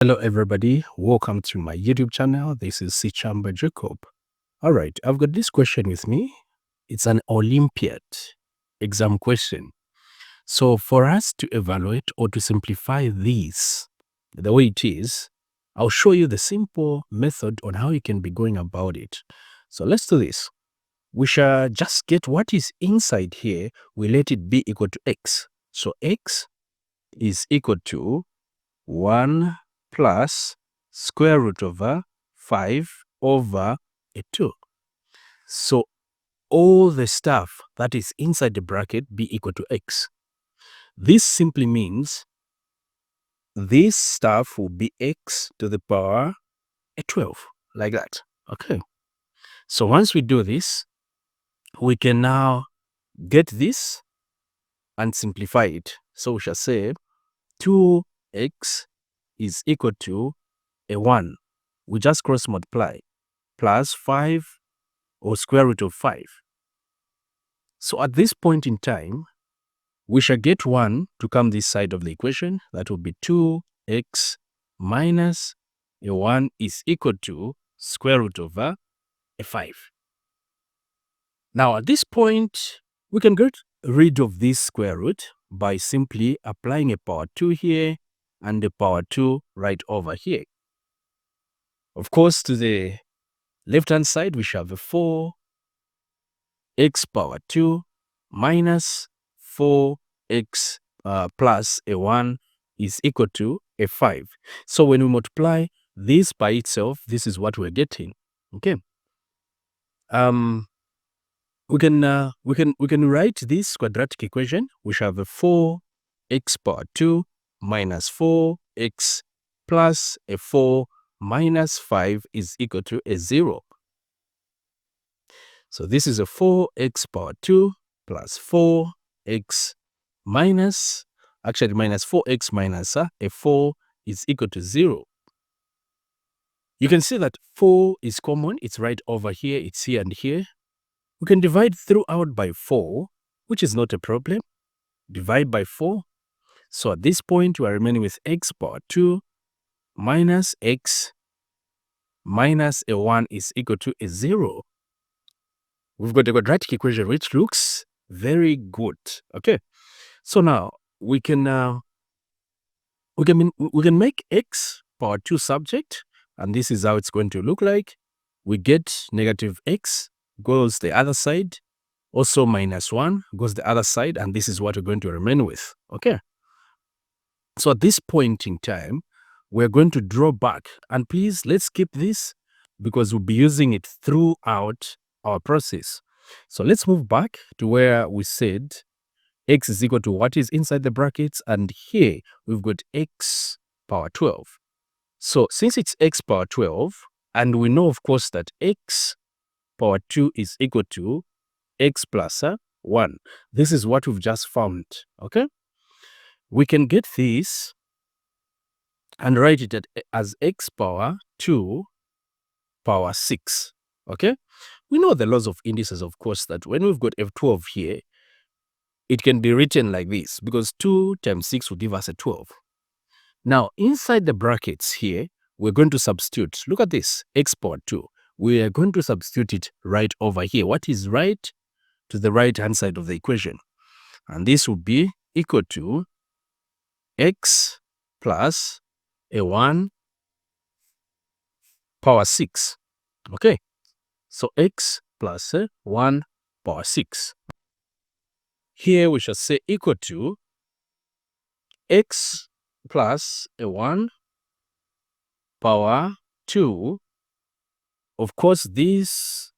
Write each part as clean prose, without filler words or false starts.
Hello everybody, welcome to my YouTube channel. This is Sichamba Jacob. All right, I've got this question with me. It's an Olympiad exam question. So for us to evaluate or to simplify this the way it is, I'll show you the simple method on how you can be going about it. So let's do this. We shall just get what is inside here. We let it be equal to x. So x is equal to 1 plus square root over 5 over a 2. So all the stuff that is inside the bracket be equal to x. This simply means this stuff will be x to the power a 12, like that. Okay. So once we do this, we can now get this and simplify it. So we shall say 2x is equal to a 1. We just cross multiply. Plus 5 or square root of 5. So at this point in time, we shall get 1 to come this side of the equation. That will be 2x minus a 1 is equal to square root over a 5. Now at this point, we can get rid of this square root by simply applying a power 2 here and a power 2 right over here. Of course, to the left-hand side, we shall have a 4x power 2 minus 4x plus a 1 is equal to a 5. So when we multiply this by itself, this is what we're getting. Okay. We can write this quadratic equation. We shall have a 4x power 2 minus 4x plus a 4 minus 5 is equal to a 0. So this is a 4x power 2 plus 4x minus 4x minus a 4 is equal to 0. You can see that 4 is common. It's right over here. It's here and here. We can divide throughout by 4, which is not a problem. Divide by 4. So at this point, we are remaining with x power 2 minus x minus a 1 is equal to a 0. We've got a quadratic equation which looks very good. Okay. So now we can make x power 2 subject, and this is how it's going to look like. We get negative x goes the other side, also minus 1 goes the other side, and this is what we're going to remain with. Okay. So at this point in time, we're going to draw back, and please let's keep this because we'll be using it throughout our process. So let's move back to where we said x is equal to what is inside the brackets, and here we've got x power 12. So since it's x power 12, and we know of course that x power 2 is equal to x plus 1. This is what we've just found. Okay, we can get this and write it as x power 2 power 6. Okay, we know the laws of indices, of course, that when we've got f12 here, it can be written like this because 2 times 6 will give us a 12. Now, inside the brackets here, we're going to substitute. Look at this, x power 2. We are going to substitute it right over here. What is right to the right-hand side of the equation? And this will be equal to x plus a 1 power 6. Okay, so x plus 1 power 6. Here we shall say equal to x plus a 1 power 2. Of course, this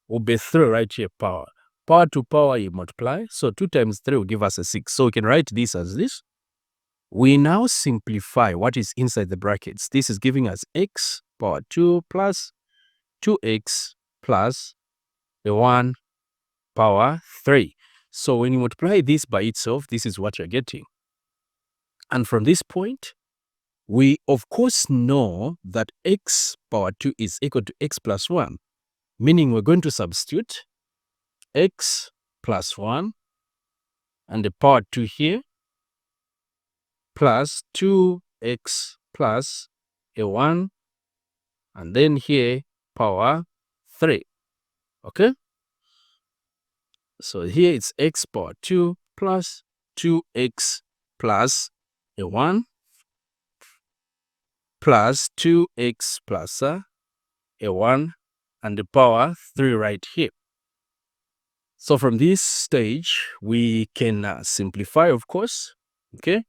will be 3 right here, power. Power to power, you multiply. So 2 times 3 will give us a 6. So we can write this as this. We now simplify what is inside the brackets. This is giving us x power 2 plus 2x plus a 1 power 3. So when you multiply this by itself, this is what you're getting. And from this point, we of course know that x power 2 is equal to x plus 1, meaning we're going to substitute x plus 1 and the power 2 here plus 2x plus a 1, and then here power 3. Okay? So here it's x power 2 plus 2x plus a 1 plus 2x plus a 1 and the power 3 right here. So from this stage, we can simplify, of course. Okay?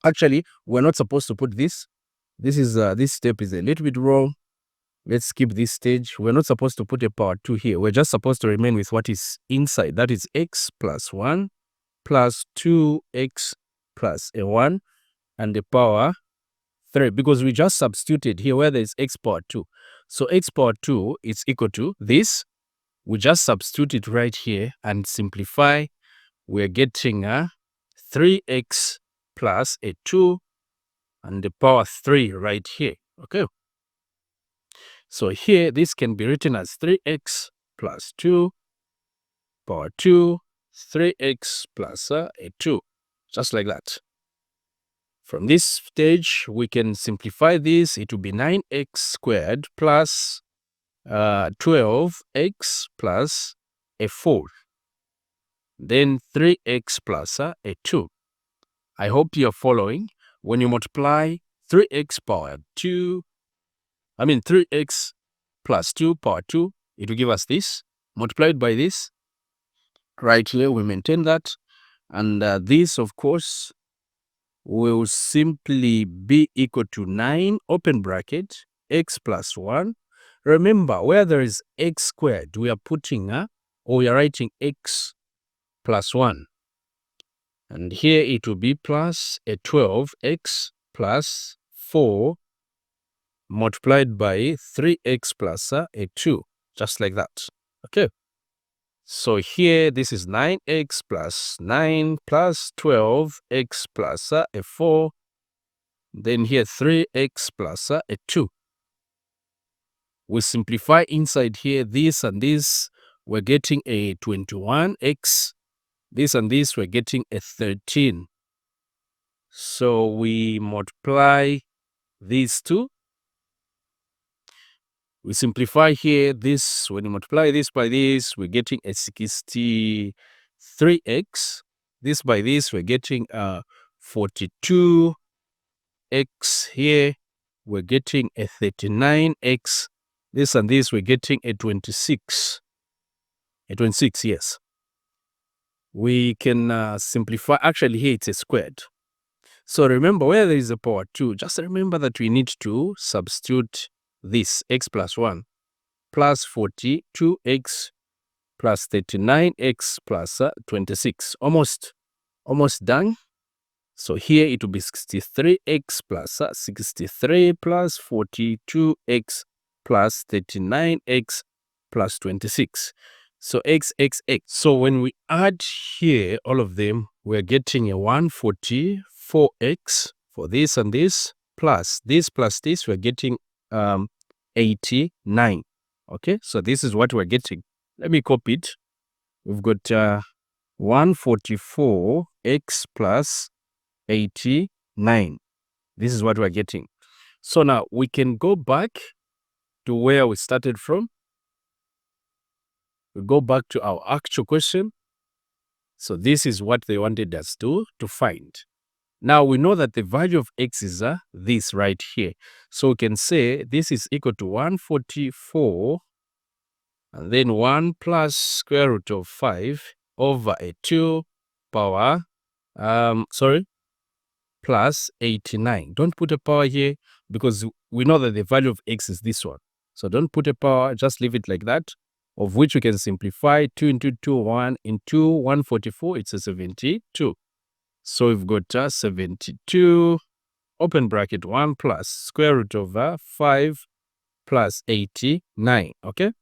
Actually, we're not supposed to put this. This step is a little bit wrong. Let's skip this stage. We're not supposed to put a power 2 here. We're just supposed to remain with what is inside. That is x plus 1 plus 2x plus a 1 and the power 3. Because we just substituted here where there is x power 2. So x power 2 is equal to this. We just substitute it right here and simplify. We're getting 3x plus a 2 and the power 3 right here. Okay. So here, this can be written as 3x plus 2 power 2, 3x plus a 2, just like that. From this stage, we can simplify this. It will be 9x squared plus 12x plus a 4. Then 3x plus a 2. I hope you're following. When you multiply 3x power 2, 3x plus 2 power 2, it will give us this. Multiplied by this, right here, we maintain that. And this, of course, will simply be equal to 9, open bracket, x plus 1. Remember, where there is x squared, we are putting, or we are writing x plus 1. And here it will be plus a 12x plus 4 multiplied by 3x plus a 2, just like that. Okay. So here, this is 9x plus 9 plus 12x plus a 4. Then here 3x plus a 2. We simplify inside here, this and this, we're getting a 21x. This and this, we're getting a 13. So we multiply these two. We simplify here, this, when you multiply this by this, we're getting a 63x. This by this, we're getting a 42x here. We're getting a 39x. This and this, we're getting a 26. A 26, yes. We can simplify. Actually, here it's a squared. So remember, where there is a power 2, just remember that we need to substitute this, x plus 1, plus 42x plus 39x plus 26. Almost done. So here it will be 63x plus 63 plus 42x plus 39x plus 26. So x. So when we add here all of them, we're getting a 144x for this and this, plus this, we're getting 89. Okay, so this is what we're getting. Let me copy it. We've got 144x plus 89. This is what we're getting. So now we can go back to where we started from. We go back to our actual question. So this is what they wanted us to find. Now we know that the value of x is this right here. So we can say this is equal to 144 and then 1 plus square root of 5 over a 2 power, plus 89. Don't put a power here because we know that the value of x is this one. So don't put a power, just leave it like that, of which we can simplify 2 into 2, 1 into 144, it's a 72. So we've got 72, open bracket, 1 plus square root of 5 plus 89, okay?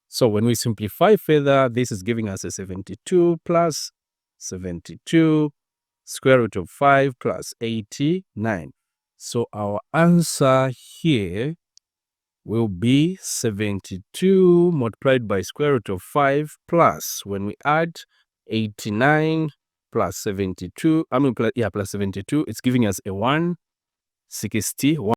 So when we simplify further, this is giving us a 72 plus 72 square root of 5 plus 89. So our answer here will be 72 multiplied by square root of 5 plus, when we add 89 plus 72, plus 72, it's giving us a 1 61